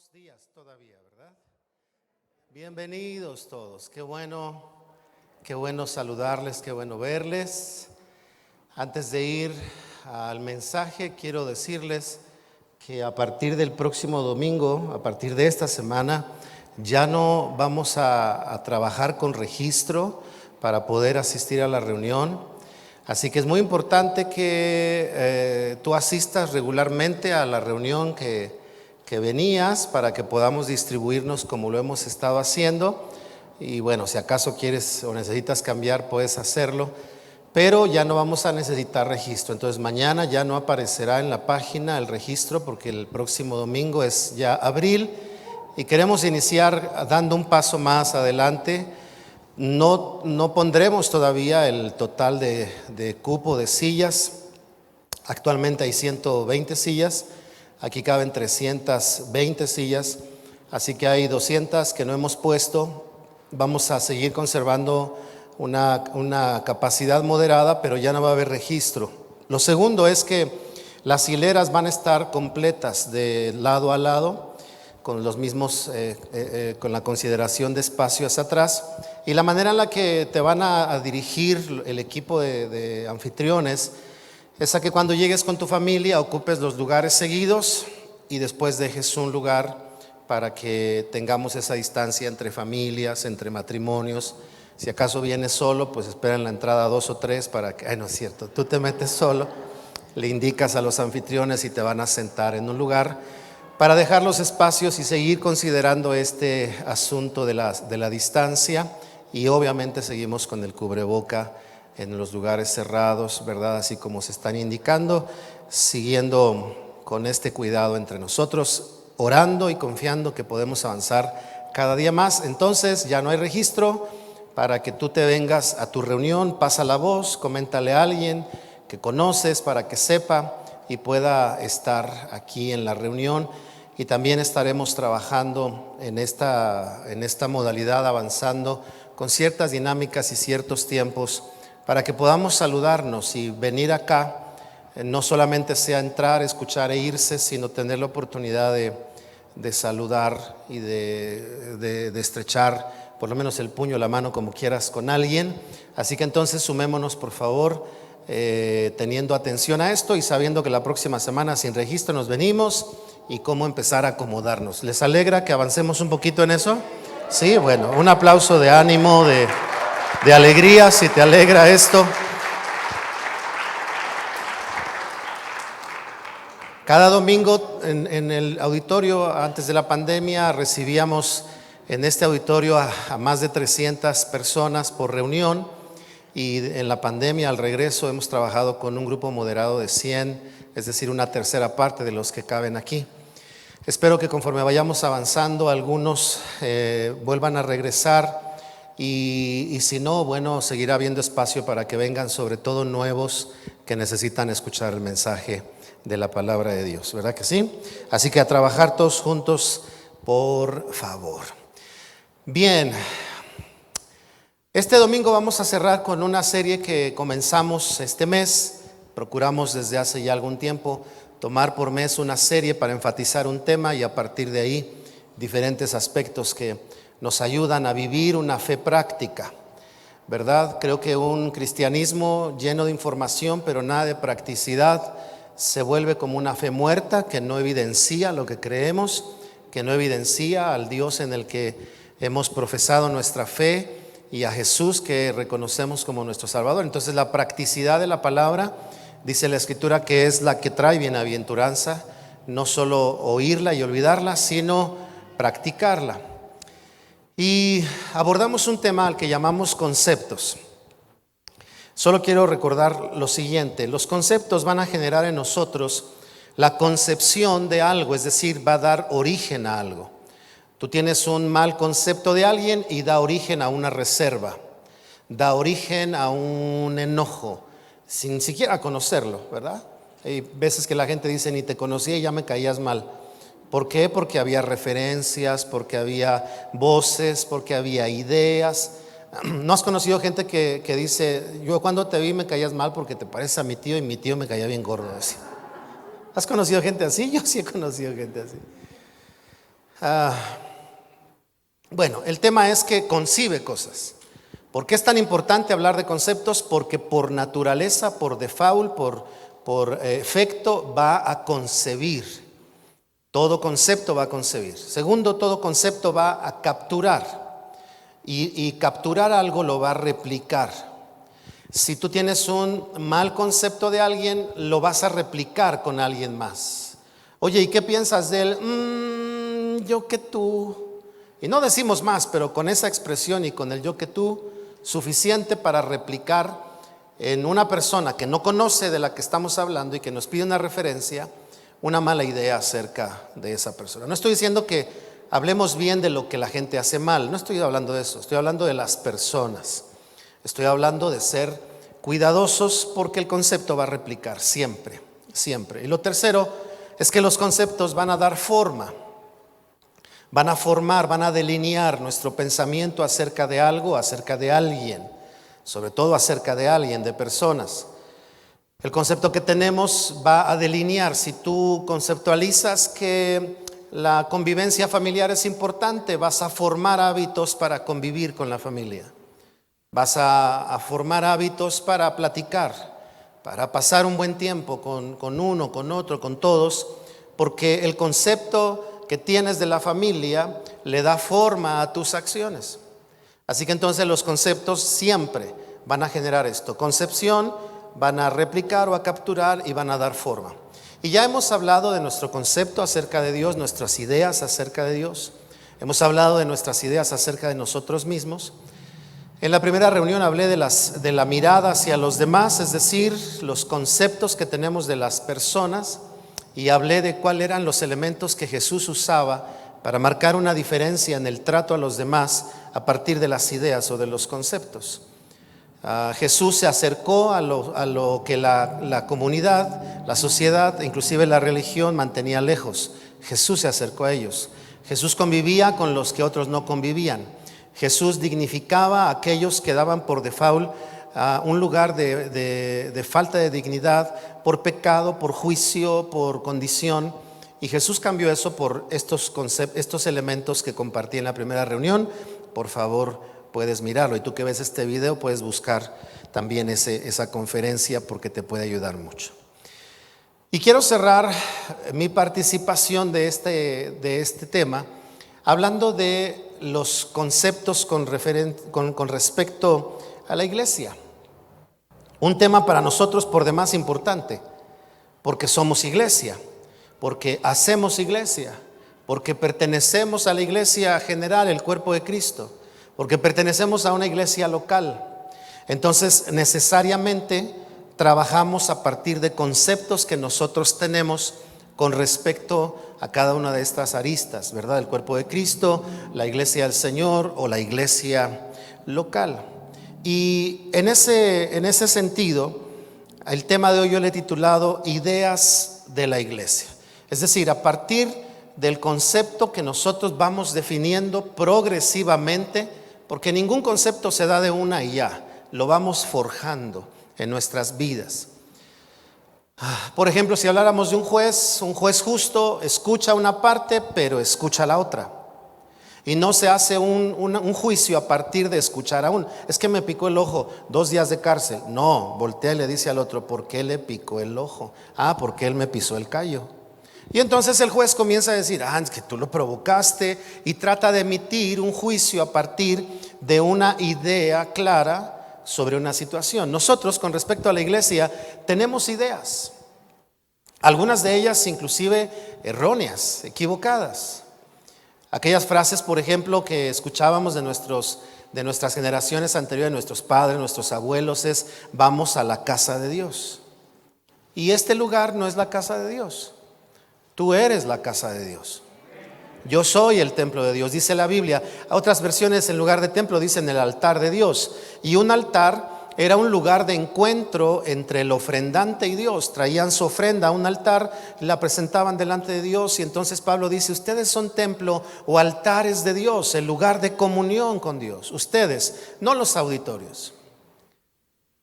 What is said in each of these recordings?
Buenos días todavía, ¿verdad? Bienvenidos todos. Qué bueno saludarles, qué bueno verles. Antes de ir al mensaje, quiero decirles que a partir del próximo domingo, a partir de esta semana, ya no vamos a trabajar con registro para poder asistir a la reunión. Así que es muy importante que tú asistas regularmente a la reunión que venías, para que podamos distribuirnos como lo hemos estado haciendo. Y bueno, si acaso quieres o necesitas cambiar, puedes hacerlo, pero ya no vamos a necesitar registro. Entonces mañana ya no aparecerá en la página el registro, porque el próximo domingo es ya abril y queremos iniciar dando un paso más adelante. No pondremos todavía el total de cupo de sillas. Actualmente hay 120 sillas. Aquí caben 320 sillas, así que hay 200 que no hemos puesto. Vamos a seguir conservando una capacidad moderada, pero ya no va a haber registro. Lo segundo es que las hileras van a estar completas de lado a lado, con los mismos, con la consideración de espacio hacia atrás. Y la manera en la que te van a dirigir el equipo de anfitriones es a que cuando llegues con tu familia ocupes los lugares seguidos y después dejes un lugar para que tengamos esa distancia entre familias, entre matrimonios. Si acaso vienes solo, pues espera en la entrada 2 o 3 para que, no es cierto, tú te metes solo, le indicas a los anfitriones y te van a sentar en un lugar para dejar los espacios y seguir considerando este asunto de la distancia. Y obviamente seguimos con el cubreboca en los lugares cerrados, ¿verdad? Así como se están indicando, siguiendo con este cuidado entre nosotros, orando y confiando que podemos avanzar cada día más. Entonces ya no hay registro para que tú te vengas a tu reunión, pasa la voz, coméntale a alguien que conoces para que sepa y pueda estar aquí en la reunión. Y también estaremos trabajando en esta modalidad, avanzando con ciertas dinámicas y ciertos tiempos, para que podamos saludarnos y venir acá, no solamente sea entrar, escuchar e irse, sino tener la oportunidad de saludar y de estrechar por lo menos el puño, la mano, como quieras, con alguien. Así que entonces sumémonos, por favor, teniendo atención a esto y sabiendo que la próxima semana sin registro nos venimos y cómo empezar a acomodarnos. ¿Les alegra que avancemos un poquito en eso? Sí, bueno, un aplauso de ánimo, de alegría, si te alegra esto. Cada domingo en el auditorio, antes de la pandemia, recibíamos en este auditorio a más de 300 personas por reunión, y en la pandemia, al regreso, hemos trabajado con un grupo moderado de 100, es decir, una tercera parte de los que caben aquí. Espero que conforme vayamos avanzando, algunos vuelvan a regresar. Y si no, bueno, seguirá habiendo espacio para que vengan, sobre todo nuevos que necesitan escuchar el mensaje de la palabra de Dios, ¿verdad que sí? Así que a trabajar todos juntos, por favor. Bien, este domingo vamos a cerrar con una serie que comenzamos este mes. Procuramos desde hace ya algún tiempo tomar por mes una serie para enfatizar un tema y a partir de ahí diferentes aspectos que nos ayudan a vivir una fe práctica, ¿verdad? Creo que un cristianismo lleno de información pero nada de practicidad se vuelve como una fe muerta que no evidencia lo que creemos, que no evidencia al Dios en el que hemos profesado nuestra fe y a Jesús que reconocemos como nuestro Salvador. Entonces la practicidad de la palabra, dice la Escritura, que es la que trae bienaventuranza, no solo oírla y olvidarla, sino practicarla. Y abordamos un tema al que llamamos conceptos. Solo quiero recordar lo siguiente: los conceptos van a generar en nosotros la concepción de algo, es decir, va a dar origen a algo. Tú tienes un mal concepto de alguien y da origen a una reserva, da origen a un enojo, sin siquiera conocerlo, ¿verdad? Hay veces que la gente dice, ni te conocía y ya me caías mal. ¿Por qué? Porque había referencias, porque había voces, porque había ideas. ¿No has conocido gente que dice, yo cuando te vi me caías mal porque te pareces a mi tío y mi tío me caía bien gordo? ¿Has conocido gente así? Yo sí he conocido gente así. Ah, bueno, el tema es que concibe cosas. ¿Por qué es tan importante hablar de conceptos? Porque por naturaleza, por default, por efecto, va a concebir. Todo concepto va a concebir. Segundo, todo concepto va a capturar. Y capturar algo lo va a replicar. Si tú tienes un mal concepto de alguien, lo vas a replicar con alguien más. Oye, ¿y qué piensas de él? Yo que tú. Y no decimos más, pero con esa expresión y con el yo que tú, suficiente para replicar en una persona que no conoce de la que estamos hablando y que nos pide una referencia, una mala idea acerca de esa persona. No estoy diciendo que hablemos bien de lo que la gente hace mal, no estoy hablando de eso, estoy hablando de las personas. Estoy hablando de ser cuidadosos porque el concepto va a replicar siempre, siempre. Y lo tercero es que los conceptos van a dar forma, van a formar, van a delinear nuestro pensamiento acerca de algo, acerca de alguien, sobre todo acerca de alguien, de personas. El concepto que tenemos va a delinear. Si tú conceptualizas que la convivencia familiar es importante, vas a formar hábitos para convivir con la familia. Vas a formar hábitos para platicar, para pasar un buen tiempo con uno, con otro, con todos, porque el concepto que tienes de la familia le da forma a tus acciones. Así que entonces los conceptos siempre van a generar esto, concepción, van a replicar o a capturar y van a dar forma. Y ya hemos hablado de nuestro concepto acerca de Dios, nuestras ideas acerca de Dios. Hemos hablado de nuestras ideas acerca de nosotros mismos. En la primera reunión hablé de la mirada hacia los demás, es decir, los conceptos que tenemos de las personas, y hablé de cuáles eran los elementos que Jesús usaba para marcar una diferencia en el trato a los demás a partir de las ideas o de los conceptos. Jesús se acercó a lo que la comunidad, la sociedad, inclusive la religión mantenía lejos. Jesús se acercó a ellos. Jesús convivía con los que otros no convivían. Jesús dignificaba a aquellos que daban por default un lugar de falta de dignidad por pecado, por juicio, por condición. Y Jesús cambió eso por estos elementos que compartí en la primera reunión. Por favor, puedes mirarlo. Y tú que ves este video puedes buscar también esa conferencia porque te puede ayudar mucho. Y quiero cerrar mi participación de este tema hablando de los conceptos con respecto a la iglesia. Un tema para nosotros por demás importante, porque somos iglesia, porque hacemos iglesia, porque pertenecemos a la iglesia general, el cuerpo de Cristo, porque pertenecemos a una iglesia local. Entonces, necesariamente trabajamos a partir de conceptos que nosotros tenemos con respecto a cada una de estas aristas, ¿verdad? El cuerpo de Cristo, la iglesia del Señor o la iglesia local. Y en ese sentido, el tema de hoy yo le he titulado Ideas de la iglesia. Es decir, a partir del concepto que nosotros vamos definiendo progresivamente, porque ningún concepto se da de una y ya, lo vamos forjando en nuestras vidas. Por ejemplo, si habláramos de un juez justo escucha una parte, pero escucha la otra. Y no se hace un juicio a partir de escuchar a uno. Es que me picó el ojo, 2 días de cárcel. No, voltea y le dice al otro, ¿por qué le picó el ojo? Porque él me pisó el callo. Y entonces el juez comienza a decir, es que tú lo provocaste, y trata de emitir un juicio a partir de una idea clara sobre una situación. Nosotros, con respecto a la iglesia, tenemos ideas, algunas de ellas inclusive erróneas, equivocadas. Aquellas frases, por ejemplo, que escuchábamos de nuestras generaciones anteriores, nuestros padres, nuestros abuelos, es vamos a la casa de Dios. Y este lugar no es la casa de Dios. Tú eres la casa de Dios. Yo soy el templo de Dios, dice la Biblia. A otras versiones, en lugar de templo, dicen el altar de Dios. Y un altar era un lugar de encuentro entre el ofrendante y Dios. Traían su ofrenda a un altar, la presentaban delante de Dios. Y entonces Pablo dice, ustedes son templo o altares de Dios, el lugar de comunión con Dios. Ustedes, no los auditorios.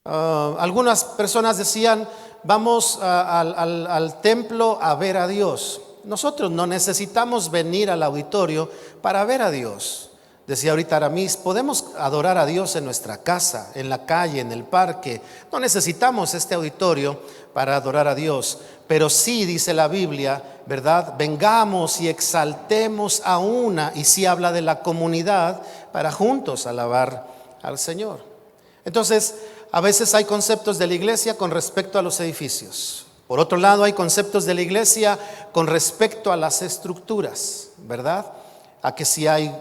Algunas personas decían, vamos al templo a ver a Dios. nosotros no necesitamos venir al auditorio para ver a Dios. Decía ahorita Aramis, podemos adorar a Dios en nuestra casa, en la calle, en el parque. No necesitamos este auditorio para adorar a Dios. Pero sí dice la Biblia, ¿verdad? Vengamos y exaltemos a una, y sí habla de la comunidad, para juntos alabar al Señor. Entonces, a veces hay conceptos de la iglesia con respecto a los edificios. Por otro lado, hay conceptos de la iglesia con respecto a las estructuras, ¿verdad? A que si hay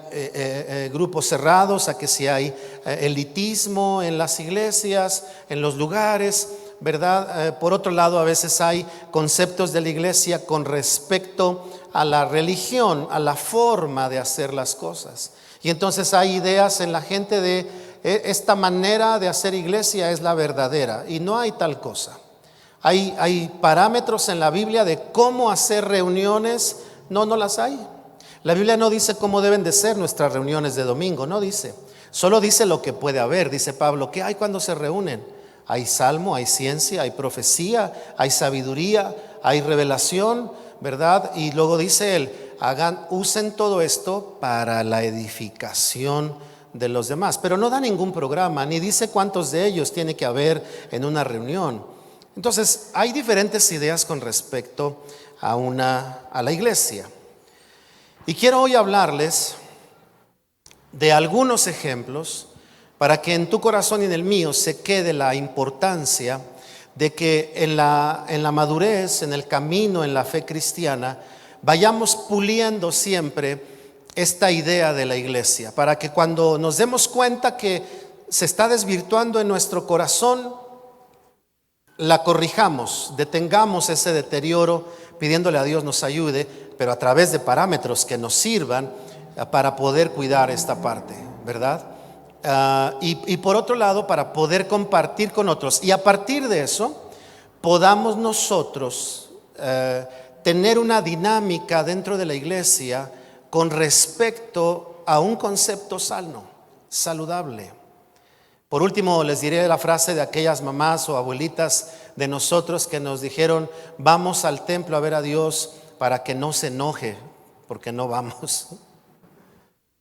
grupos cerrados, a que si hay elitismo en las iglesias, en los lugares, ¿verdad? Por otro lado, a veces hay conceptos de la iglesia con respecto a la religión, a la forma de hacer las cosas. Y entonces hay ideas en la gente de esta manera de hacer iglesia es la verdadera, y no hay tal cosa. Hay parámetros en la Biblia de cómo hacer reuniones, no las hay. La Biblia no dice cómo deben de ser nuestras reuniones de domingo, no dice. Solo dice lo que puede haber. Dice Pablo, ¿qué hay cuando se reúnen? Hay salmo, hay ciencia, hay profecía, hay sabiduría, hay revelación, ¿verdad? Y luego dice él, usen todo esto para la edificación de los demás. Pero no da ningún programa, ni dice cuántos de ellos tiene que haber en una reunión. Entonces, hay diferentes ideas con respecto a la iglesia. Y quiero hoy hablarles de algunos ejemplos para que en tu corazón y en el mío se quede la importancia de que en la madurez, en el camino, en la fe cristiana, vayamos puliendo siempre esta idea de la iglesia, para que cuando nos demos cuenta que se está desvirtuando en nuestro corazón, la corrijamos, detengamos ese deterioro, pidiéndole a Dios nos ayude, pero a través de parámetros que nos sirvan para poder cuidar esta parte, ¿verdad? Y por otro lado, para poder compartir con otros, y a partir de eso podamos nosotros tener una dinámica dentro de la iglesia con respecto a un concepto sano, saludable. Por último, les diré la frase de aquellas mamás o abuelitas de nosotros que nos dijeron: vamos al templo a ver a Dios para que no se enoje porque no vamos.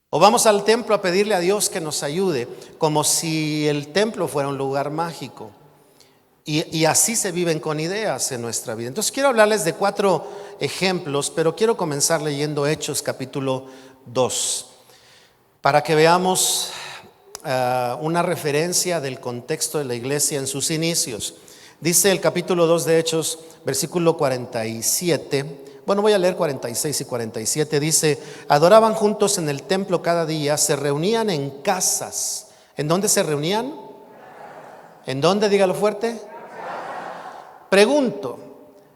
O vamos al templo a pedirle a Dios que nos ayude, como si el templo fuera un lugar mágico. Y así se viven con ideas en nuestra vida. Entonces quiero hablarles de 4 ejemplos, pero quiero comenzar leyendo Hechos capítulo 2, para que veamos una referencia del contexto de la iglesia en sus inicios. Dice el capítulo 2 de Hechos, versículo 47. Bueno, voy a leer 46 y 47. Dice: adoraban juntos en el templo cada día, se reunían en casas. ¿En dónde se reunían? ¿En dónde? Dígalo fuerte. Pregunto,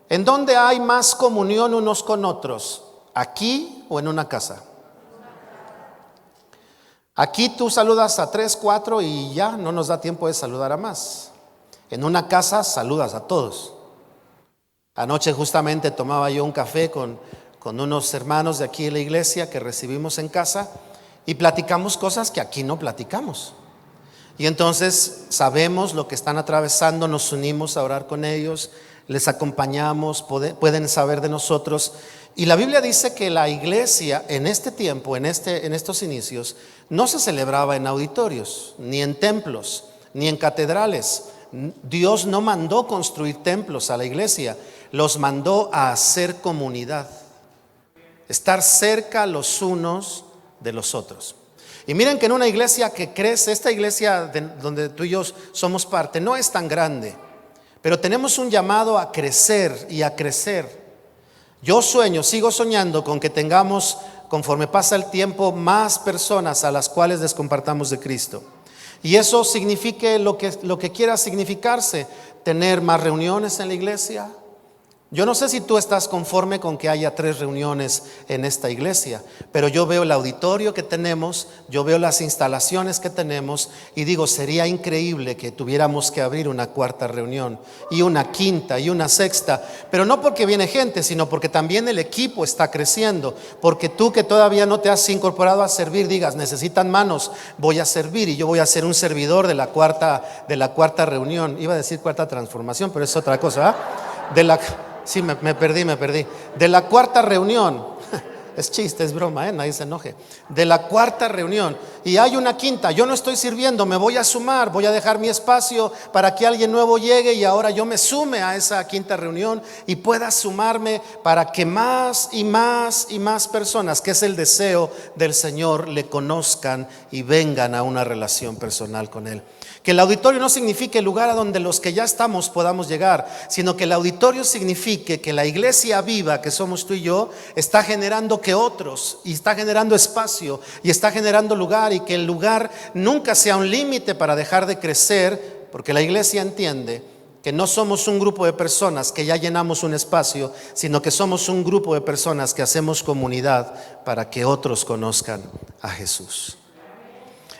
¿en dónde hay más comunión unos con otros? ¿Aquí o en una casa? Aquí tú saludas a 3, 4 y ya no nos da tiempo de saludar a más. En una casa saludas a todos. Anoche justamente tomaba yo un café con unos hermanos de aquí de la iglesia que recibimos en casa, y platicamos cosas que aquí no platicamos. Y entonces sabemos lo que están atravesando, nos unimos a orar con ellos, les acompañamos, pueden saber de nosotros. Y la Biblia dice que la iglesia en este tiempo, en estos inicios, no se celebraba en auditorios, ni en templos, ni en catedrales. Dios no mandó construir templos a la iglesia, los mandó a hacer comunidad, estar cerca los unos de los otros. Y miren que en una iglesia que crece, esta iglesia donde tú y yo somos parte, no es tan grande, pero tenemos un llamado a crecer y a crecer. Yo sigo soñando con que tengamos, conforme pasa el tiempo, más personas a las cuales les compartamos de Cristo. Y eso signifique lo que quiera significarse, tener más reuniones en la iglesia. Yo no sé si tú estás conforme con que haya 3 reuniones en esta iglesia, pero yo veo el auditorio que tenemos, yo veo las instalaciones que tenemos y digo, sería increíble que tuviéramos que abrir una 4ª reunión y una 5ª y una 6ª, pero no porque viene gente, sino porque también el equipo está creciendo, porque tú que todavía no te has incorporado a servir, digas, necesitan manos, voy a servir y yo voy a ser un servidor de la 4ª reunión. Iba a decir 4ª transformación, pero es otra cosa, ¿verdad? Sí, me perdí. De la cuarta reunión. Es chiste, es broma, nadie se enoje. De la cuarta reunión. Y hay una quinta. Yo no estoy sirviendo, me voy a sumar. Voy a dejar mi espacio para que alguien nuevo llegue y ahora yo me sume a esa quinta reunión y pueda sumarme para que más y más y más personas, que es el deseo del Señor, le conozcan y vengan a una relación personal con Él. Que el auditorio no signifique el lugar a donde los que ya estamos podamos llegar, sino que el auditorio signifique que la iglesia viva que somos tú y yo está generando que otros, y está generando espacio y está generando lugar, y que el lugar nunca sea un límite para dejar de crecer, porque la iglesia entiende que no somos un grupo de personas que ya llenamos un espacio, sino que somos un grupo de personas que hacemos comunidad para que otros conozcan a Jesús.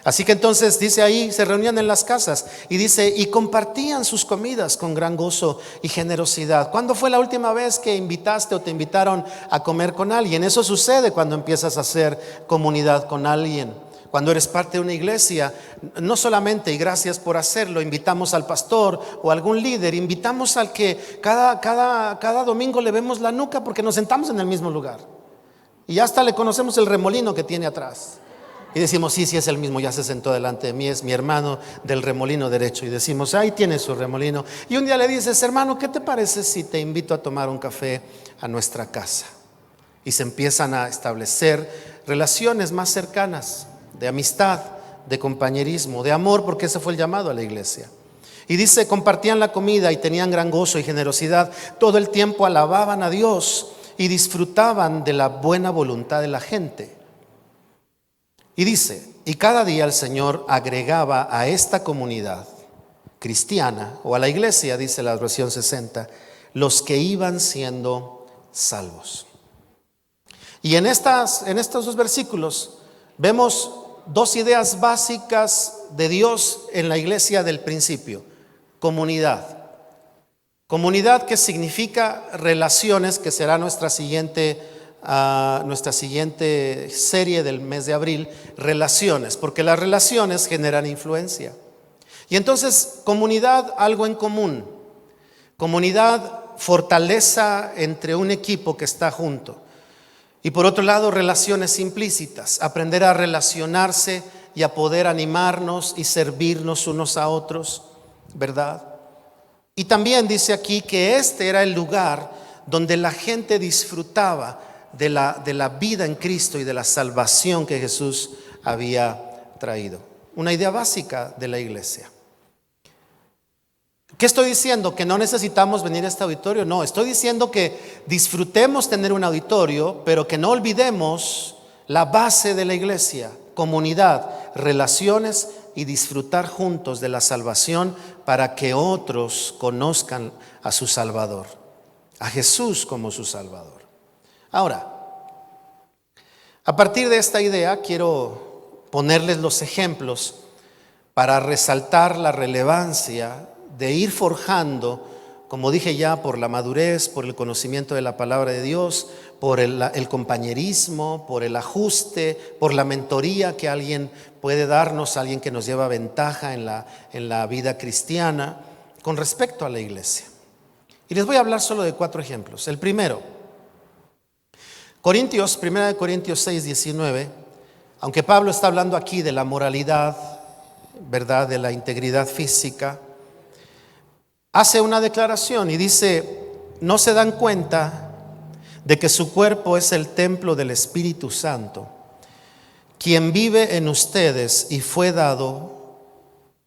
Así que entonces dice ahí, se reunían en las casas y dice, y compartían sus comidas con gran gozo y generosidad. ¿Cuándo fue la última vez que invitaste o te invitaron a comer con alguien? Eso sucede cuando empiezas a hacer comunidad con alguien. Cuando eres parte de una iglesia, no solamente, y gracias por hacerlo, invitamos al pastor o algún líder, invitamos al que cada domingo le vemos la nuca porque nos sentamos en el mismo lugar. Y hasta le conocemos el remolino que tiene atrás. Y decimos, sí, es el mismo, ya se sentó delante de mí, es mi hermano del remolino derecho. Y decimos, ahí tiene su remolino. Y un día le dices, hermano, ¿qué te parece si te invito a tomar un café a nuestra casa? Y se empiezan a establecer relaciones más cercanas, de amistad, de compañerismo, de amor, porque ese fue el llamado a la iglesia. Y dice, compartían la comida y tenían gran gozo y generosidad. Todo el tiempo alababan a Dios y disfrutaban de la buena voluntad de la gente. Y dice, y cada día el Señor agregaba a esta comunidad cristiana, o a la iglesia, dice la versión 60, los que iban siendo salvos. Y en estos dos versículos vemos dos ideas básicas de Dios en la iglesia del principio. Comunidad. Comunidad, que significa relaciones, que será nuestra siguiente serie del mes de abril, relaciones, porque las relaciones generan influencia. Y entonces, comunidad, algo en común. Comunidad, fortaleza entre un equipo que está junto. Y por otro lado, relaciones implícitas, aprender a relacionarse y a poder animarnos y servirnos unos a otros, ¿verdad? Y también dice aquí que este era el lugar donde la gente disfrutaba de la vida en Cristo y de la salvación que Jesús había traído. Una idea básica de la iglesia. ¿Qué estoy diciendo? ¿Que no necesitamos venir a este auditorio? No, estoy diciendo que disfrutemos tener un auditorio, pero que no olvidemos la base de la iglesia: comunidad, relaciones y disfrutar juntos de la salvación para que otros conozcan a su Salvador, a Jesús como su Salvador. Ahora, a partir de esta idea quiero ponerles los ejemplos para resaltar la relevancia de ir forjando, como dije ya, por la madurez, por el conocimiento de la palabra de Dios, por el compañerismo, por el ajuste, por la mentoría que alguien puede darnos, alguien que nos lleva ventaja en la vida cristiana con respecto a la iglesia. Y les voy a hablar solo de 4 ejemplos. El primero, 1 Corintios 6, 19, aunque Pablo está hablando aquí de la moralidad, ¿verdad?, de la integridad física, hace una declaración y dice, ¿no se dan cuenta de que su cuerpo es el templo del Espíritu Santo, quien vive en ustedes y fue dado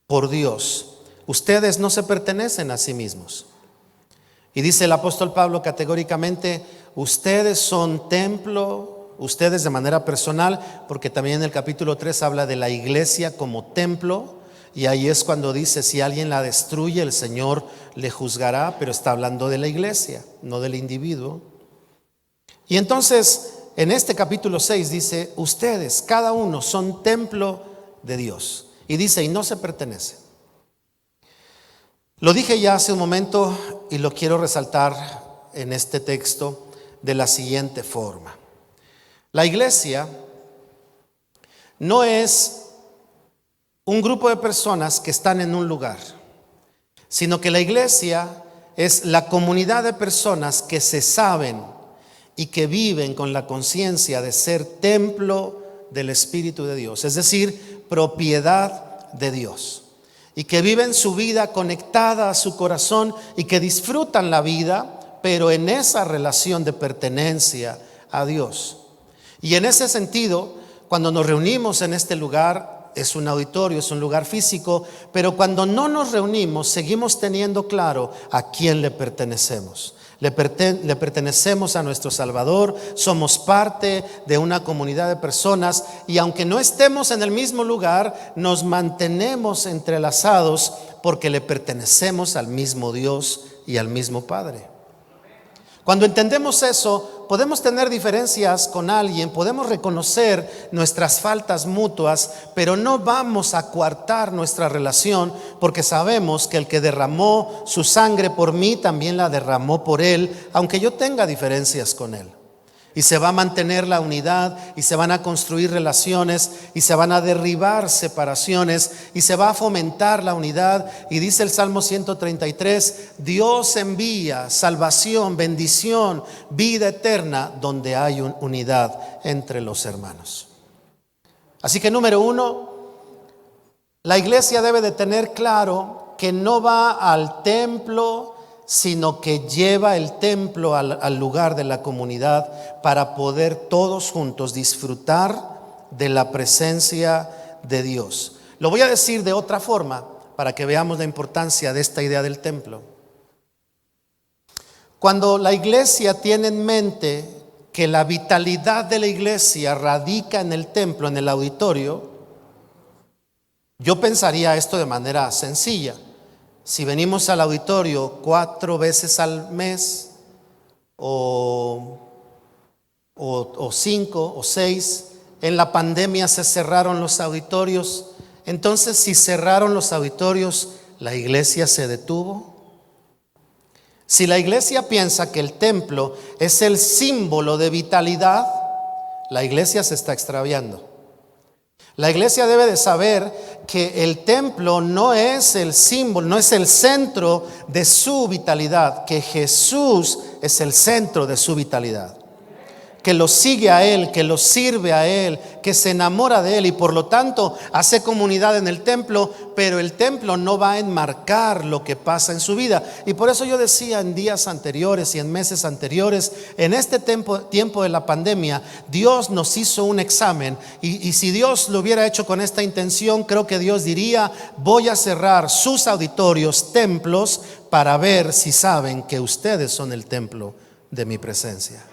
por Dios? Ustedes no se pertenecen a sí mismos. Y dice el apóstol Pablo categóricamente, ustedes son templo, ustedes de manera personal, porque también en el capítulo 3 habla de la iglesia como templo, y ahí es cuando dice, si alguien la destruye, el Señor le juzgará, pero está hablando de la iglesia, no del individuo. Y entonces, en este capítulo 6 dice, ustedes, cada uno, son templo de Dios. Y dice, y no se pertenecen. Lo dije ya hace un momento y lo quiero resaltar en este texto de la siguiente forma. La iglesia no es un grupo de personas que están en un lugar, sino que la iglesia es la comunidad de personas que se saben y que viven con la conciencia de ser templo del Espíritu de Dios, es decir, propiedad de Dios, y que viven su vida conectada a su corazón y que disfrutan la vida, pero en esa relación de pertenencia a Dios. Y en ese sentido, cuando nos reunimos en este lugar, es un auditorio, es un lugar físico, pero cuando no nos reunimos, seguimos teniendo claro a quién le pertenecemos. Le pertenecemos a nuestro Salvador, somos parte de una comunidad de personas y aunque no estemos en el mismo lugar, nos mantenemos entrelazados porque le pertenecemos al mismo Dios y al mismo Padre. Cuando entendemos eso, podemos tener diferencias con alguien, podemos reconocer nuestras faltas mutuas, pero no vamos a coartar nuestra relación porque sabemos que el que derramó su sangre por mí también la derramó por él, aunque yo tenga diferencias con él. Y se va a mantener la unidad y se van a construir relaciones y se van a derribar separaciones y se va a fomentar la unidad. Y dice el Salmo 133, Dios envía salvación, bendición, vida eterna donde hay unidad entre los hermanos. Así que número uno, la iglesia debe de tener claro que no va al templo, sino que lleva el templo al lugar de la comunidad para poder todos juntos disfrutar de la presencia de Dios. Lo voy a decir de otra forma para que veamos la importancia de esta idea del templo. Cuando la iglesia tiene en mente que la vitalidad de la iglesia radica en el templo, en el auditorio, yo pensaría esto de manera sencilla. Si venimos al auditorio 4 veces al mes o 5 o 6, en la pandemia se cerraron los auditorios. Entonces, si cerraron los auditorios, ¿la iglesia se detuvo? Si la iglesia piensa que el templo es el símbolo de vitalidad, la iglesia se está extraviando. La iglesia debe de saber que el templo no es el símbolo, no es el centro de su vitalidad, que Jesús es el centro de su vitalidad, que lo sigue a Él, que lo sirve a Él, que se enamora de Él y por lo tanto hace comunidad en el templo, pero el templo no va a enmarcar lo que pasa en su vida. Y por eso yo decía en días anteriores y en meses anteriores, en este tiempo de la pandemia, Dios nos hizo un examen y si Dios lo hubiera hecho con esta intención, creo que Dios diría, voy a cerrar sus auditorios, templos, para ver si saben que ustedes son el templo de mi presencia.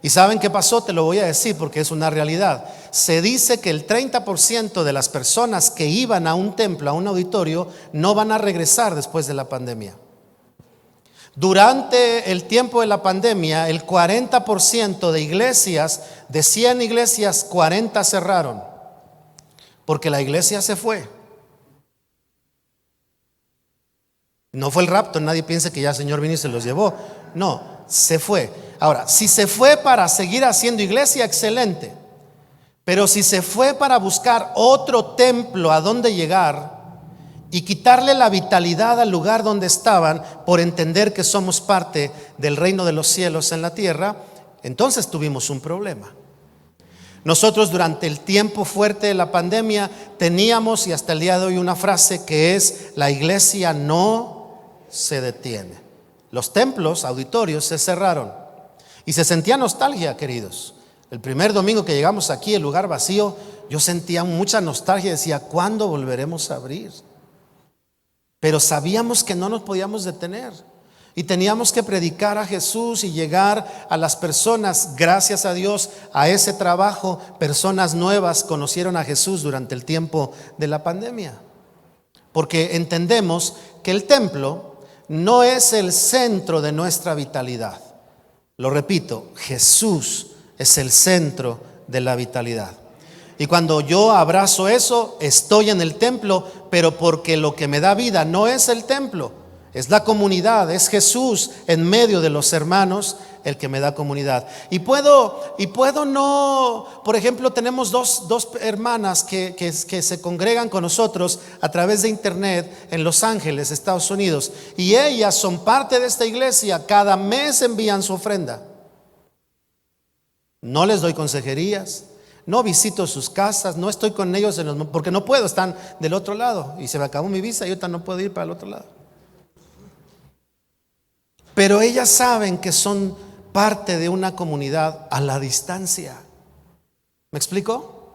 ¿Y saben qué pasó? Te lo voy a decir porque es una realidad. Se dice que el 30% de las personas que iban a un templo, a un auditorio, no van a regresar después de la pandemia. Durante el tiempo de la pandemia, el 40% de iglesias, de 100 iglesias, 40 cerraron. Porque la iglesia se fue. No fue el rapto, nadie piensa que ya el Señor vino y se los llevó. No, se fue. Ahora, si se fue para seguir haciendo iglesia, excelente. Pero si se fue para buscar otro templo a donde llegar y quitarle la vitalidad al lugar donde estaban por entender que somos parte del reino de los cielos en la tierra, entonces tuvimos un problema. Nosotros durante el tiempo fuerte de la pandemia teníamos y hasta el día de hoy una frase que es: la iglesia no se detiene. Los templos, auditorios se cerraron. Y se sentía nostalgia, queridos. El primer domingo que llegamos aquí, el lugar vacío, yo sentía mucha nostalgia. Decía, ¿cuándo volveremos a abrir? Pero sabíamos que no nos podíamos detener. Y teníamos que predicar a Jesús y llegar a las personas. Gracias a Dios, a ese trabajo, personas nuevas conocieron a Jesús durante el tiempo de la pandemia. Porque entendemos que el templo no es el centro de nuestra vitalidad. Lo repito, Jesús es el centro de la vitalidad. Y cuando yo abrazo eso, estoy en el templo, pero porque lo que me da vida no es el templo, Es la comunidad, es Jesús en medio de los hermanos el que me da comunidad. Y puedo no, por ejemplo, tenemos dos hermanas que se congregan con nosotros a través de internet en Los Ángeles, Estados Unidos. Y ellas son parte de esta iglesia, cada mes envían su ofrenda. No les doy consejerías, no visito sus casas, no estoy con ellos porque no puedo, están del otro lado. Y se me acabó mi visa y ahorita no puedo ir para el otro lado. Pero ellas saben que son parte de una comunidad a la distancia. ¿Me explico?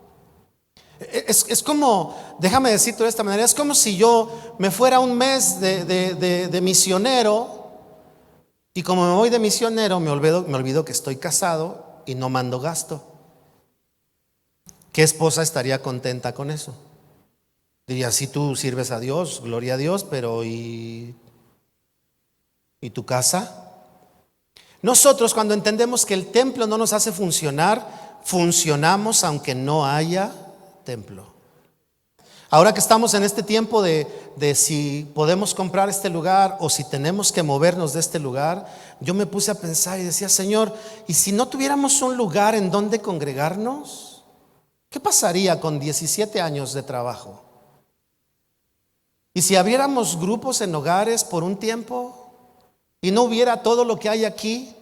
Es como, déjame decirte de esta manera, es como si yo me fuera un mes de misionero, y como me voy de misionero me olvido que estoy casado y no mando gasto. ¿Qué esposa estaría contenta con eso? Diría, si tú sirves a Dios, gloria a Dios, pero ¿y tu casa? Nosotros, cuando entendemos que el templo no nos hace funcionar, funcionamos aunque no haya templo. Ahora que estamos en este tiempo de si podemos comprar este lugar o si tenemos que movernos de este lugar, yo me puse a pensar y decía, Señor, ¿y si no tuviéramos un lugar en donde congregarnos? ¿Qué pasaría con 17 años de trabajo? ¿Y si abriéramos grupos en hogares por un tiempo y no hubiera todo lo que hay aquí?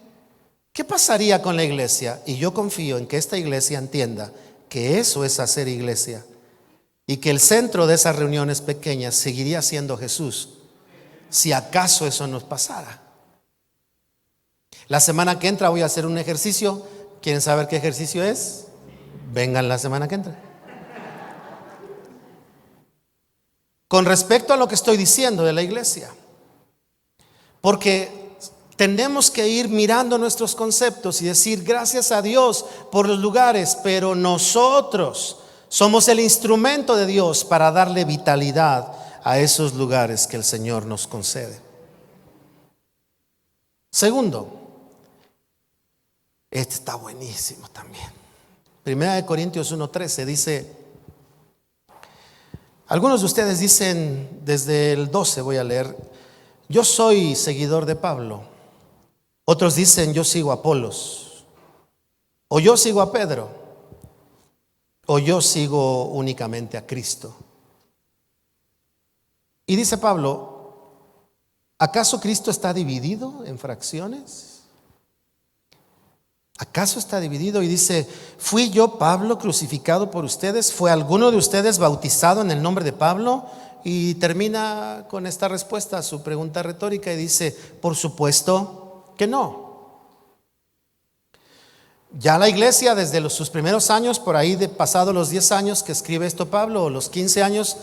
¿Qué pasaría con la iglesia? Y yo confío en que esta iglesia entienda que eso es hacer iglesia, y que el centro de esas reuniones pequeñas seguiría siendo Jesús, si acaso eso nos pasara. La semana que entra voy a hacer un ejercicio. ¿Quieren saber qué ejercicio es? Vengan la semana que entra. Con respecto a lo que estoy diciendo de la iglesia, porque tenemos que ir mirando nuestros conceptos y decir gracias a Dios por los lugares, pero nosotros somos el instrumento de Dios para darle vitalidad a esos lugares que el Señor nos concede. Segundo, este está buenísimo también. Primera de Corintios 1:13 dice, algunos de ustedes dicen, desde el 12 voy a leer, yo soy seguidor de Pablo. Otros dicen, yo sigo a Apolos, o yo sigo a Pedro, o yo sigo únicamente a Cristo. Y dice Pablo, ¿acaso Cristo está dividido en fracciones? ¿Acaso está dividido? Y dice, ¿fui yo, Pablo, crucificado por ustedes? ¿Fue alguno de ustedes bautizado en el nombre de Pablo? Y termina con esta respuesta a su pregunta retórica y dice, por supuesto que no. Ya la iglesia desde sus primeros años, por ahí de pasado los 10 años que escribe esto Pablo, o los 15 años,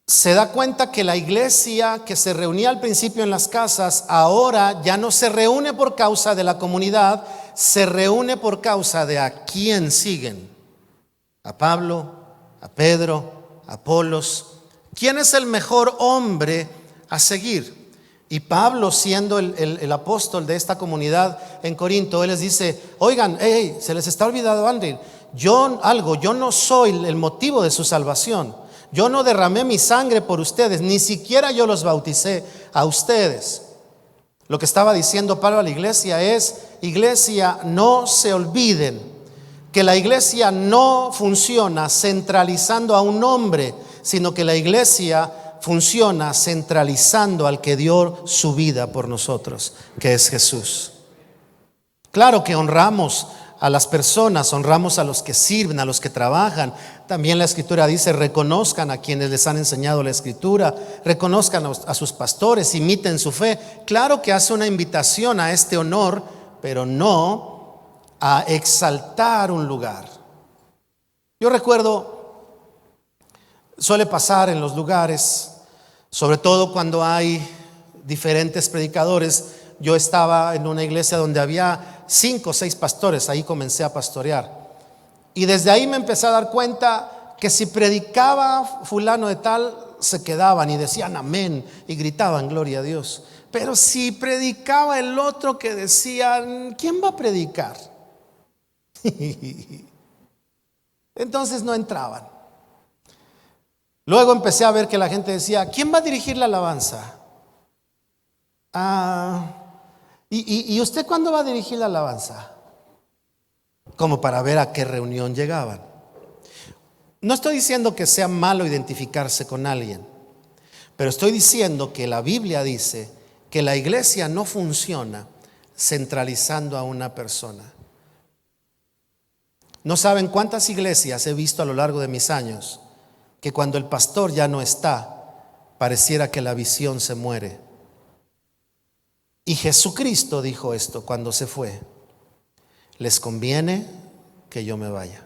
se da cuenta que la iglesia que se reunía al principio en las casas, ahora ya no se reúne por causa de la comunidad, se reúne por causa de a quién siguen. A Pablo, a Pedro, a Apolos. ¿Quién es el mejor hombre a seguir? Y Pablo, siendo el apóstol de esta comunidad en Corinto, él les dice, oigan, se les está olvidando algo. Yo no soy el motivo de su salvación. Yo no derramé mi sangre por ustedes, ni siquiera yo los bauticé a ustedes. Lo que estaba diciendo Pablo a la iglesia es, iglesia, no se olviden que la iglesia no funciona centralizando a un hombre, sino que la iglesia funciona centralizando al que dio su vida por nosotros, que es Jesús. Claro que honramos a las personas, honramos a los que sirven, a los que trabajan. También la Escritura dice, reconozcan a quienes les han enseñado la Escritura, reconozcan a sus pastores, imiten su fe. Claro que hace una invitación a este honor, pero no a exaltar un lugar. Yo recuerdo, suele pasar en los lugares, sobre todo cuando hay diferentes predicadores. Yo estaba en una iglesia donde había 5 o 6 pastores, ahí comencé a pastorear. Y desde ahí me empecé a dar cuenta que si predicaba fulano de tal, se quedaban y decían amén y gritaban gloria a Dios. Pero si predicaba el otro, que decían, ¿quién va a predicar? Entonces no entraban. Luego empecé a ver que la gente decía, ¿quién va a dirigir la alabanza? ¿Y usted cuándo va a dirigir la alabanza? Como para ver a qué reunión llegaban. No estoy diciendo que sea malo identificarse con alguien, pero estoy diciendo que la Biblia dice que la iglesia no funciona centralizando a una persona. No saben cuántas iglesias he visto a lo largo de mis años que cuando el pastor ya no está, pareciera que la visión se muere. Y Jesucristo dijo esto cuando se fue: les conviene que yo me vaya,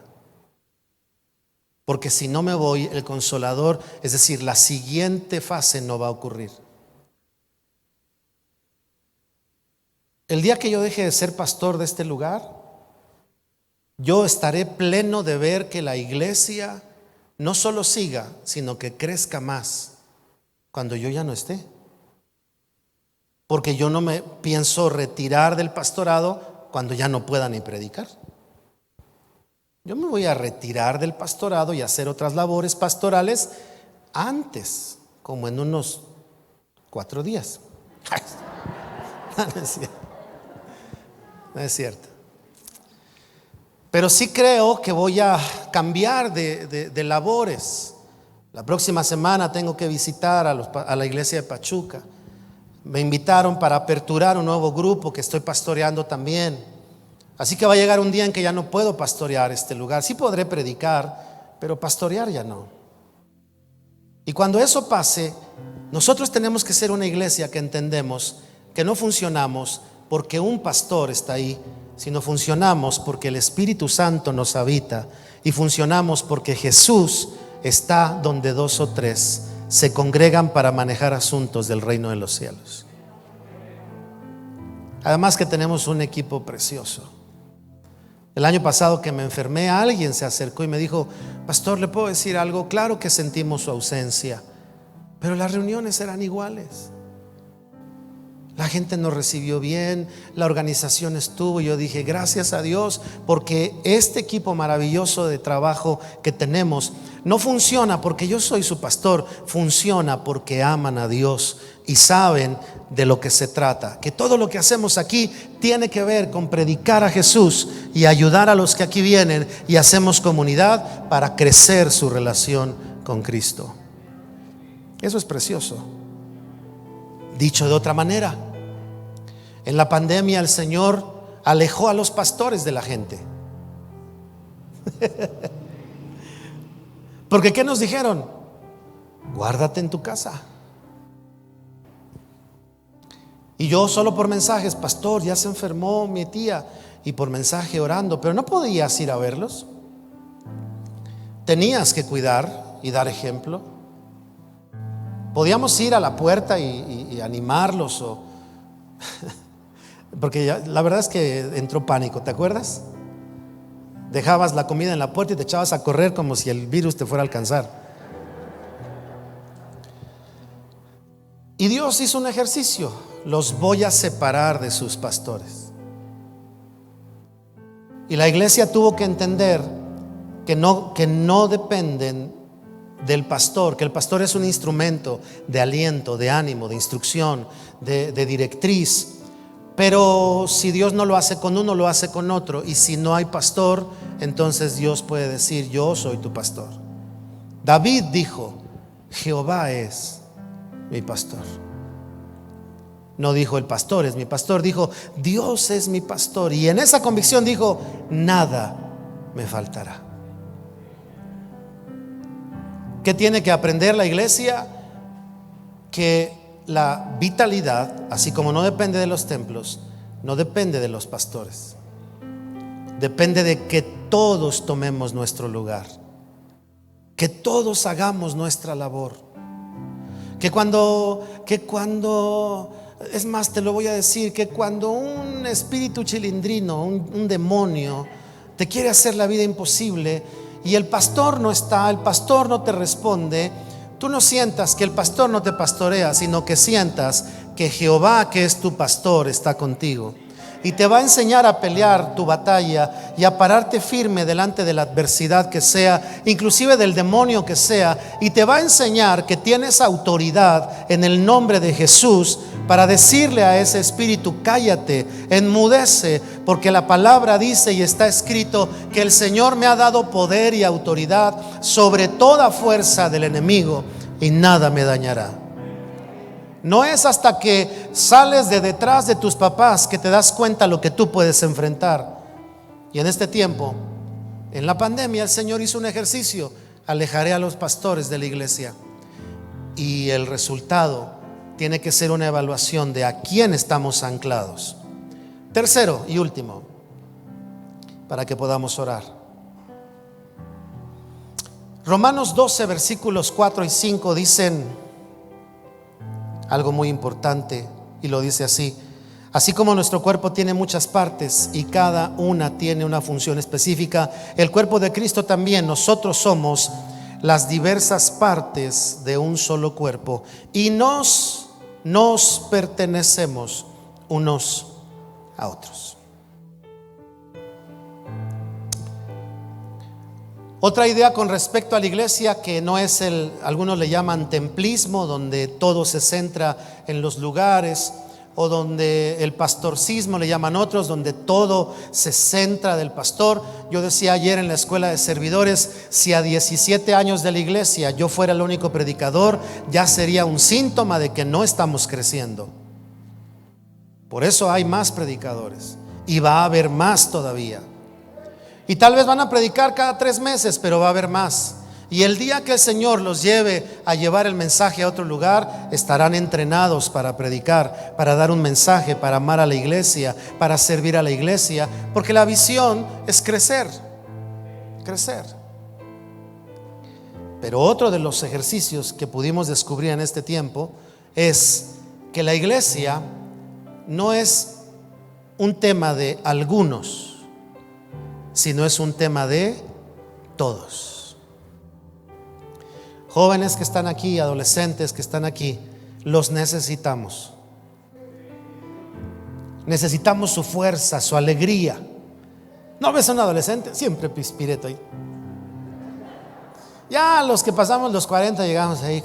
porque si no me voy, el Consolador, es decir, la siguiente fase no va a ocurrir. El día que yo deje de ser pastor de este lugar, yo estaré pleno de ver que la iglesia no solo siga, sino que crezca más cuando yo ya no esté. Porque yo no me pienso retirar del pastorado cuando ya no pueda ni predicar. Yo me voy a retirar del pastorado y hacer otras labores pastorales antes, como en unos 4 días. No es cierto. No es cierto. Pero sí creo que voy a cambiar de labores. La próxima semana tengo que visitar a la iglesia de Pachuca. Me invitaron para aperturar un nuevo grupo que estoy pastoreando también. Así que va a llegar un día en que ya no puedo pastorear este lugar. Sí podré predicar, pero pastorear ya no. Y cuando eso pase, nosotros tenemos que ser una iglesia que entendemos que no funcionamos porque un pastor está ahí, sino funcionamos porque el Espíritu Santo nos habita, y funcionamos porque Jesús está donde 2 o 3 se congregan para manejar asuntos del reino de los cielos. Además que tenemos un equipo precioso. El año pasado que me enfermé, alguien se acercó y me dijo: pastor, ¿le puedo decir algo? Claro que sentimos su ausencia, pero las reuniones eran iguales. La gente nos recibió bien, la organización estuvo. Yo dije: gracias a Dios, porque este equipo maravilloso de trabajo que tenemos no funciona porque yo soy su pastor, funciona porque aman a Dios y saben de lo que se trata. Que todo lo que hacemos aquí tiene que ver con predicar a Jesús y ayudar a los que aquí vienen, y hacemos comunidad para crecer su relación con Cristo. Eso es precioso. Dicho de otra manera, en la pandemia el Señor alejó a los pastores de la gente. Porque ¿qué nos dijeron? Guárdate en tu casa. Y yo solo por mensajes: pastor, ya se enfermó mi tía, y por mensaje orando, pero no podías ir a verlos. Tenías que cuidar y dar ejemplo. Podíamos ir a la puerta y animarlos, porque la verdad es que entró pánico, ¿te acuerdas? Dejabas la comida en la puerta y te echabas a correr como si el virus te fuera a alcanzar. Y Dios hizo un ejercicio: los voy a separar de sus pastores. Y la iglesia tuvo que entender que no dependen del pastor, que el pastor es un instrumento de aliento, de ánimo, de instrucción, de directriz. Pero si Dios no lo hace con uno, lo hace con otro. Y si no hay pastor, entonces Dios puede decir: yo soy tu pastor. David dijo: Jehová es mi pastor. No dijo: el pastor es mi pastor, dijo: Dios es mi pastor. Y en esa convicción dijo: nada me faltará. ¿Qué tiene que aprender la iglesia? Que la vitalidad, así como no depende de los templos, no depende de los pastores. Depende de que todos tomemos nuestro lugar, que todos hagamos nuestra labor. Que cuando es más, te lo voy a decir, que cuando un espíritu chilindrino, un demonio, te quiere hacer la vida imposible y el pastor no está, el pastor no te responde, tú no sientas que el pastor no te pastorea, sino que sientas que Jehová, que es tu pastor, está contigo y te va a enseñar a pelear tu batalla y a pararte firme delante de la adversidad que sea, inclusive del demonio que sea, y te va a enseñar que tienes autoridad en el nombre de Jesús para decirle a ese espíritu: cállate, enmudece, porque la palabra dice y está escrito que el Señor me ha dado poder y autoridad sobre toda fuerza del enemigo y nada me dañará. No es hasta que sales de detrás de tus papás que te das cuenta lo que tú puedes enfrentar. Y en este tiempo, en la pandemia, el Señor hizo un ejercicio: alejaré a los pastores de la iglesia. Y el resultado tiene que ser una evaluación de a quién estamos anclados. Tercero y último, para que podamos orar. Romanos 12, versículos 4 y 5 dicen algo muy importante, y lo dice así: así como nuestro cuerpo tiene muchas partes y cada una tiene una función específica, el cuerpo de Cristo también. Nosotros somos las diversas partes de un solo cuerpo y nos pertenecemos unos a otros. Otra idea con respecto a la iglesia, que no es algunos le llaman templismo, donde todo se centra en los lugares, o donde el pastorcismo le llaman otros, donde todo se centra del pastor. Yo decía ayer en la escuela de servidores: si a 17 años de la iglesia yo fuera el único predicador, ya sería un síntoma de que no estamos creciendo. Por eso hay más predicadores y va a haber más todavía. Y tal vez van a predicar cada 3 meses, pero va a haber más. Y el día que el Señor los lleve a llevar el mensaje a otro lugar, estarán entrenados para predicar, para dar un mensaje, para amar a la iglesia, para servir a la iglesia, porque la visión es crecer. Pero otro de los ejercicios que pudimos descubrir en este tiempo es que la iglesia no es un tema de algunos, sino es un tema de todos. Jóvenes que están aquí, adolescentes que están aquí, los necesitamos. Necesitamos su fuerza, su alegría. ¿No ves a un adolescente? Siempre pispireto ahí. Ya los que pasamos los 40 llegamos ahí: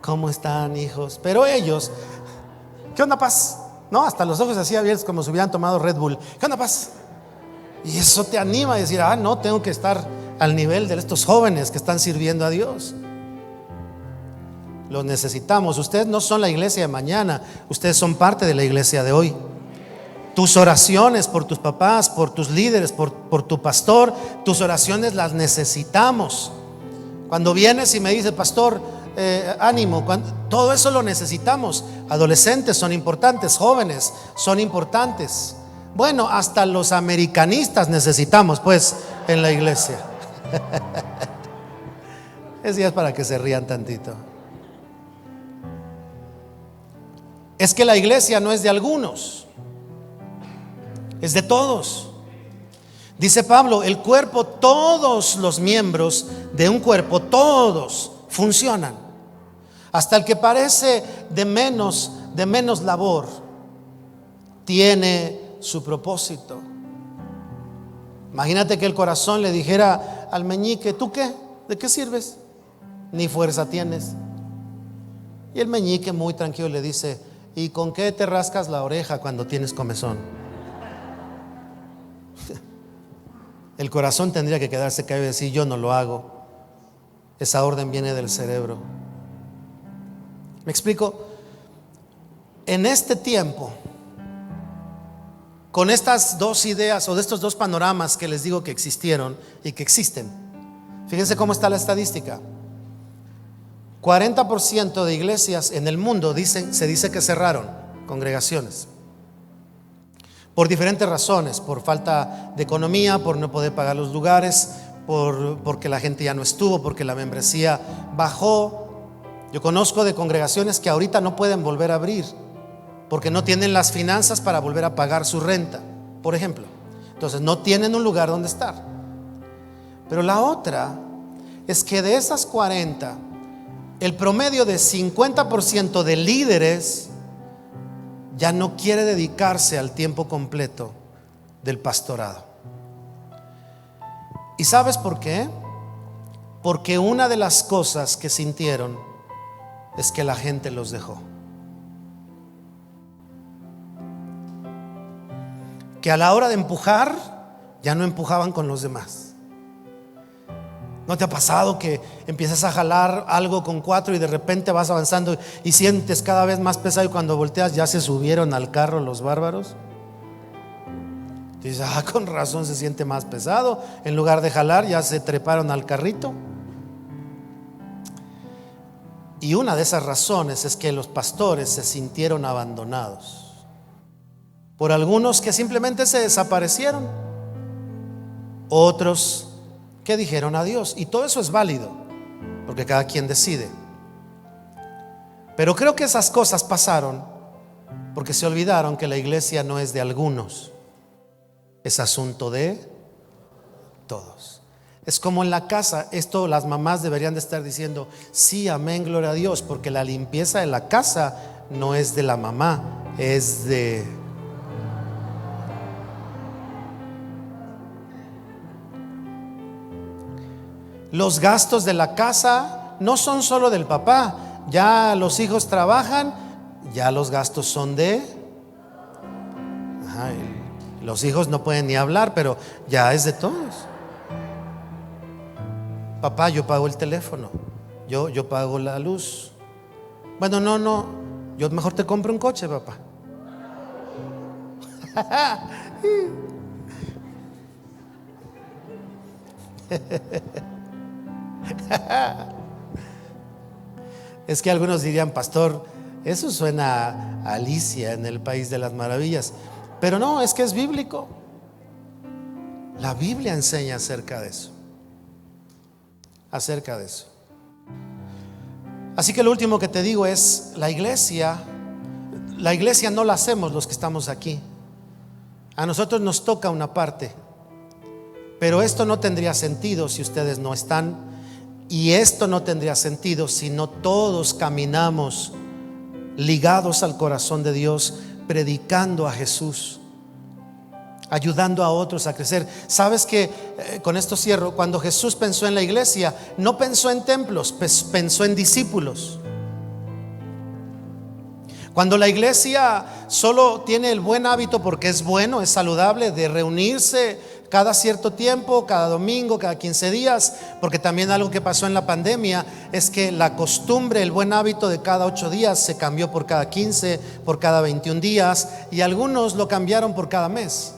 ¿cómo están, hijos? Pero ellos, ¿qué onda, paz? No, hasta los ojos así abiertos, como si hubieran tomado Red Bull. ¿Qué onda, paz? Y eso te anima a decir: no, tengo que estar al nivel de estos jóvenes que están sirviendo a Dios. Los necesitamos. Ustedes no son la iglesia de mañana, ustedes son parte de la iglesia de hoy. Tus oraciones por tus papás, por tus líderes, por tu pastor, tus oraciones las necesitamos. Cuando vienes y me dices: pastor, ánimo, todo eso lo necesitamos. Adolescentes son importantes, jóvenes son importantes. Bueno, hasta los americanistas necesitamos, pues, en la iglesia. Es ya para que se rían tantito. Es que la iglesia no es de algunos, es de todos. Dice Pablo: el cuerpo, todos los miembros de un cuerpo, todos funcionan. Hasta el que parece de menos labor tiene su propósito. Imagínate que el corazón le dijera al meñique: ¿tú qué? ¿De qué sirves? Ni fuerza tienes. Y el meñique muy tranquilo le dice: ¿y con qué te rascas la oreja cuando tienes comezón? El corazón tendría que quedarse callado y decir: yo no lo hago. Esa orden viene del cerebro. ¿Me explico? En este tiempo, con estas dos ideas o de estos dos panoramas que les digo que existieron y que existen, fíjense cómo está la estadística. 40% de iglesias en el mundo se dice que cerraron congregaciones por diferentes razones: por falta de economía, por no poder pagar los lugares, porque la gente ya no estuvo, porque la membresía bajó. Yo conozco de congregaciones que ahorita no pueden volver a abrir porque no tienen las finanzas para volver a pagar su renta, por ejemplo. Entonces no tienen un lugar donde estar. Pero la otra es que de esas 40, el promedio de 50% de líderes ya no quiere dedicarse al tiempo completo del pastorado. ¿Y sabes por qué? Porque una de las cosas que sintieron es que la gente los dejó. que a la hora de empujar ya no empujaban con los demás. ¿No te ha pasado que empiezas a jalar algo con 4 y de repente vas avanzando y sientes cada vez más pesado, y cuando volteas ya se subieron al carro los bárbaros? Y dices, con razón se siente más pesado. En lugar de jalar ya se treparon al carrito. Y una de esas razones es que los pastores se sintieron abandonados por algunos que simplemente se desaparecieron, otros que dijeron adiós. Y todo eso es válido, porque cada quien decide. Pero creo que esas cosas pasaron porque se olvidaron que la iglesia no es de algunos, es asunto de todos. Es como en la casa. Esto las mamás deberían de estar diciendo: sí, amén, gloria a Dios, porque la limpieza de la casa no es de la mamá, es de... Los gastos de la casa no son solo del papá. Ya los hijos trabajan, ya los gastos son de... los hijos no pueden ni hablar, pero ya es de todos. Papá, yo pago el teléfono, yo pago la luz. Bueno, no, yo mejor te compro un coche, papá. Es que algunos dirían: pastor, eso suena a Alicia en el País de las Maravillas. Pero no, es que es bíblico. La Biblia enseña acerca de eso. Así que lo último que te digo es: la iglesia no la hacemos los que estamos aquí. A nosotros nos toca una parte, pero esto no tendría sentido si ustedes no están. Y esto no tendría sentido si no todos caminamos ligados al corazón de Dios, predicando a Jesús, ayudando a otros a crecer. Sabes que, con esto cierro, cuando Jesús pensó en la iglesia, no pensó en templos, pensó en discípulos. Cuando la iglesia solo tiene el buen hábito, porque es bueno, es saludable, de reunirse cada cierto tiempo, cada domingo, cada 15 días, porque también algo que pasó en la pandemia es que la costumbre, el buen hábito de cada 8 días se cambió por cada 15, por cada 21 días, y algunos lo cambiaron por cada mes.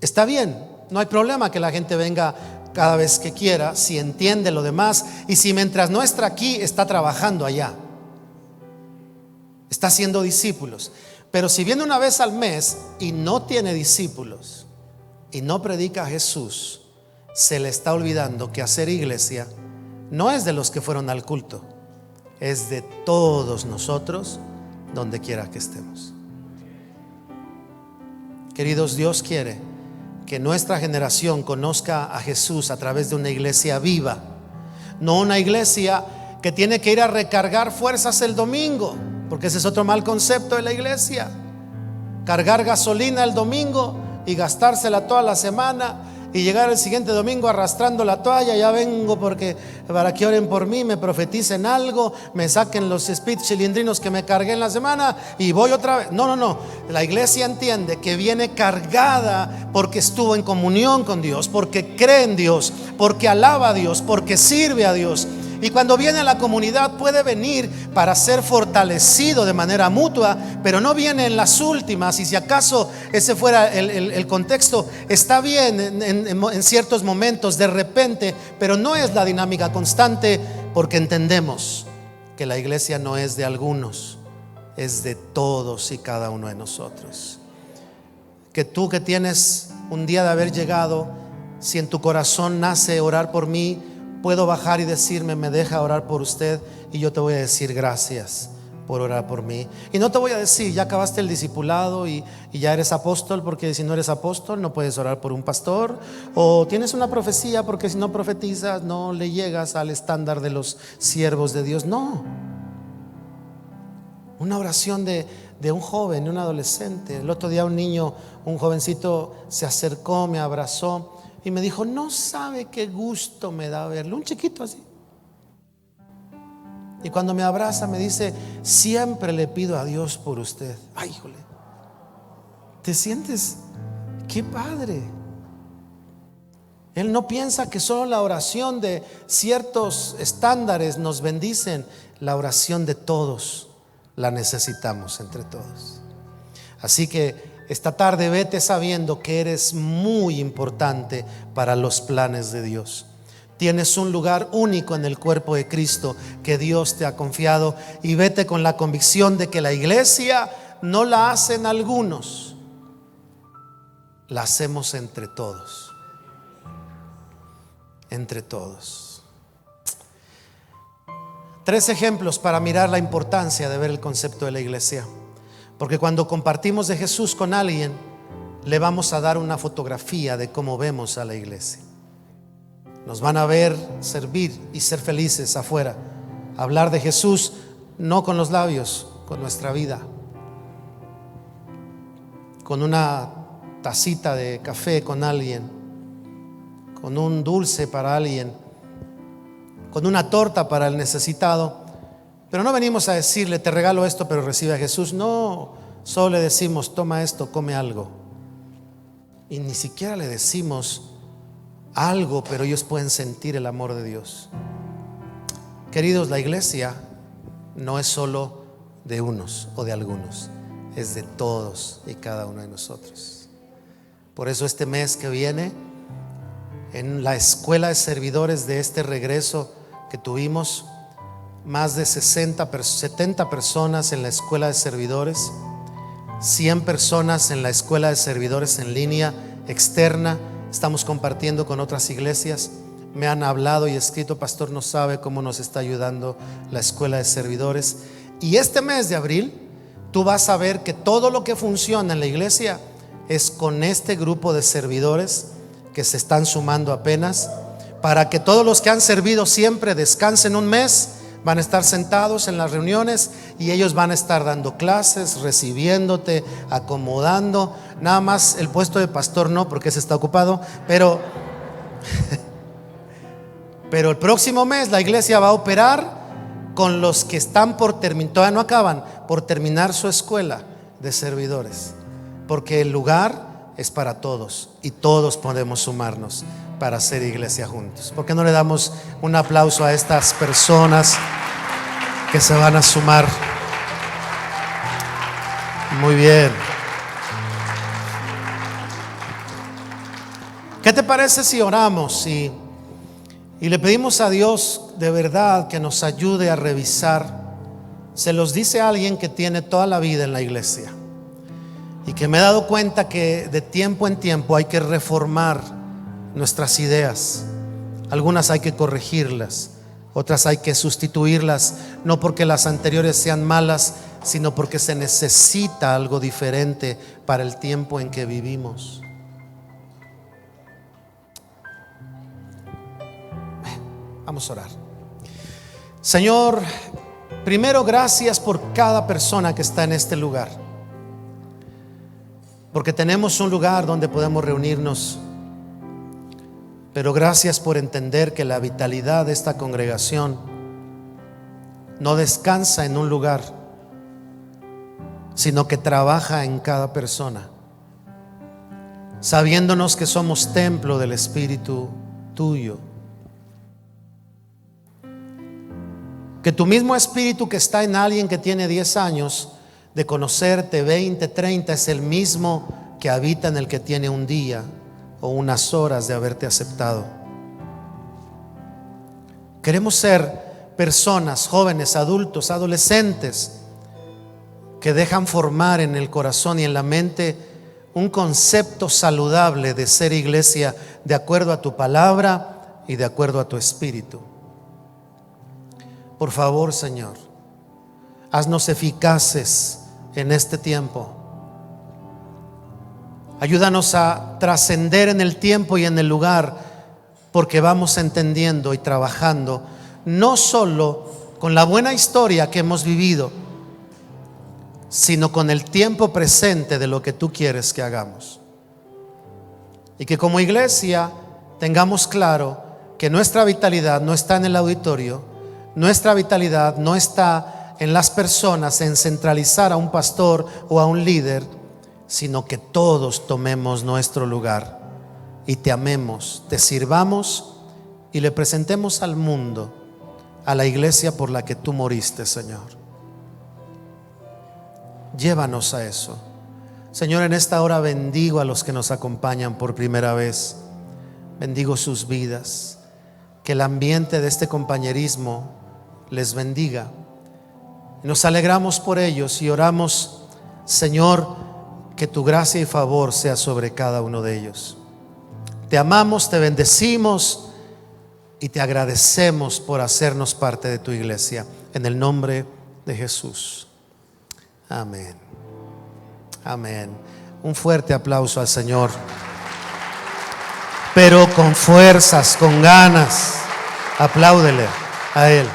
Está bien, no hay problema que la gente venga cada vez que quiera, si entiende lo demás, y si mientras no está aquí, está trabajando allá, está haciendo discípulos. Pero si viene una vez al mes y no tiene discípulos y no predica a Jesús, se le está olvidando que hacer iglesia no es de los que fueron al culto, es de todos nosotros, donde quiera que estemos. Queridos, Dios quiere que nuestra generación conozca a Jesús a través de una iglesia viva, no una iglesia que tiene que ir a recargar fuerzas el domingo, porque ese es otro mal concepto de la iglesia: cargar gasolina el domingo y gastársela toda la semana, y llegar el siguiente domingo arrastrando la toalla. Ya vengo porque para que oren por mí, me profeticen algo, me saquen los speed cilindrinos que me cargué en la semana y voy otra vez. No, la iglesia entiende que viene cargada porque estuvo en comunión con Dios, porque cree en Dios, porque alaba a Dios, porque sirve a Dios. Y cuando viene a la comunidad puede venir para ser fortalecido de manera mutua, pero no viene en las últimas. Y si acaso ese fuera el contexto, está bien en ciertos momentos, de repente, pero no es la dinámica constante, porque entendemos que la iglesia no es de algunos, es de todos y cada uno de nosotros. Que tú, que tienes un día de haber llegado, si en tu corazón nace orar por mí, puedo bajar y decirme: me deja orar por usted, y yo te voy a decir gracias por orar por mí. Y no te voy a decir: ya acabaste el discipulado y ya eres apóstol, porque si no eres apóstol no puedes orar por un pastor, o tienes una profecía, porque si no profetizas no le llegas al estándar de los siervos de Dios. No, una oración de un joven, de un adolescente. El otro día un jovencito se acercó, me abrazó y me dijo: no sabe qué gusto me da verlo. Un chiquito así. Y cuando me abraza me dice: siempre le pido a Dios por usted. Ay, híjole, ¿te sientes? ¡Qué padre! Él no piensa que solo la oración de ciertos estándares nos bendicen. La oración de todos la necesitamos entre todos. Así que esta tarde vete sabiendo que eres muy importante para los planes de Dios. Tienes un lugar único en el cuerpo de Cristo que Dios te ha confiado, y vete con la convicción de que la iglesia no la hacen algunos, la hacemos entre todos. Entre todos. 3 ejemplos para mirar la importancia de ver el concepto de la iglesia. Porque cuando compartimos de Jesús con alguien, le vamos a dar una fotografía de cómo vemos a la iglesia. Nos van a ver servir y ser felices afuera. Hablar de Jesús no con los labios, con nuestra vida. Con una tacita de café con alguien, con un dulce para alguien, con una torta para el necesitado. Pero no venimos a decirle: te regalo esto, pero recibe a Jesús. No, solo le decimos: toma esto, come algo. Y ni siquiera le decimos algo, pero ellos pueden sentir el amor de Dios. Queridos, la iglesia no es solo de unos o de algunos, es de todos y cada uno de nosotros. Por eso este mes que viene, en la escuela de servidores de este regreso que tuvimos, más de 70 personas en la escuela de servidores, 100 personas en la escuela de servidores en línea externa. Estamos compartiendo con otras iglesias. Me han hablado y escrito: pastor, no sabe cómo nos está ayudando la escuela de servidores. Y este mes de abril tú vas a ver que todo lo que funciona en la iglesia es con este grupo de servidores que se están sumando apenas, para que todos los que han servido siempre descansen un mes. Van a estar sentados en las reuniones y ellos van a estar dando clases, recibiéndote, acomodando. Nada más el puesto de pastor no, porque ese está ocupado, pero el próximo mes la iglesia va a operar con los que están por terminar, todavía no acaban, por terminar su escuela de servidores, porque el lugar es para todos y todos podemos sumarnos para hacer iglesia juntos. ¿Por qué no le damos un aplauso a estas personas que se van a sumar? Muy bien. ¿Qué te parece si oramos y le pedimos a Dios de verdad que nos ayude a revisar? Se los dice alguien que tiene toda la vida en la iglesia y que me he dado cuenta que de tiempo en tiempo hay que reformar nuestras ideas. Algunas hay que corregirlas, otras hay que sustituirlas, no porque las anteriores sean malas, sino porque se necesita algo diferente para el tiempo en que vivimos. Vamos a orar. Señor, primero, gracias por cada persona que está en este lugar, porque tenemos un lugar donde podemos reunirnos. Pero gracias por entender que la vitalidad de esta congregación no descansa en un lugar, sino que trabaja en cada persona, sabiéndonos que somos templo del Espíritu tuyo. Que tu mismo Espíritu que está en alguien que tiene 10 años de conocerte, 20, 30, es el mismo que habita en el que tiene un día o unas horas de haberte aceptado. Queremos ser personas, jóvenes, adultos, adolescentes, que dejan formar en el corazón y en la mente un concepto saludable de ser iglesia de acuerdo a tu palabra y de acuerdo a tu espíritu. Por favor, Señor, haznos eficaces en este tiempo. Ayúdanos a trascender en el tiempo y en el lugar, porque vamos entendiendo y trabajando no solo con la buena historia que hemos vivido, sino con el tiempo presente de lo que tú quieres que hagamos. Y que como iglesia tengamos claro que nuestra vitalidad no está en el auditorio, Nuestra vitalidad no está en las personas, en centralizar a un pastor o a un líder, sino que todos tomemos nuestro lugar y te amemos, te sirvamos y le presentemos al mundo, a la iglesia por la que tú moriste, Señor. Llévanos a eso. Señor, en esta hora bendigo a los que nos acompañan por primera vez. Bendigo sus vidas. Que el ambiente de este compañerismo les bendiga. Nos alegramos por ellos y oramos, Señor, que tu gracia y favor sea sobre cada uno de ellos. Te amamos, te bendecimos y te agradecemos por hacernos parte de tu iglesia. En el nombre de Jesús. Amén. Amén. Un fuerte aplauso al Señor. Pero con fuerzas, con ganas. Apláudele a Él.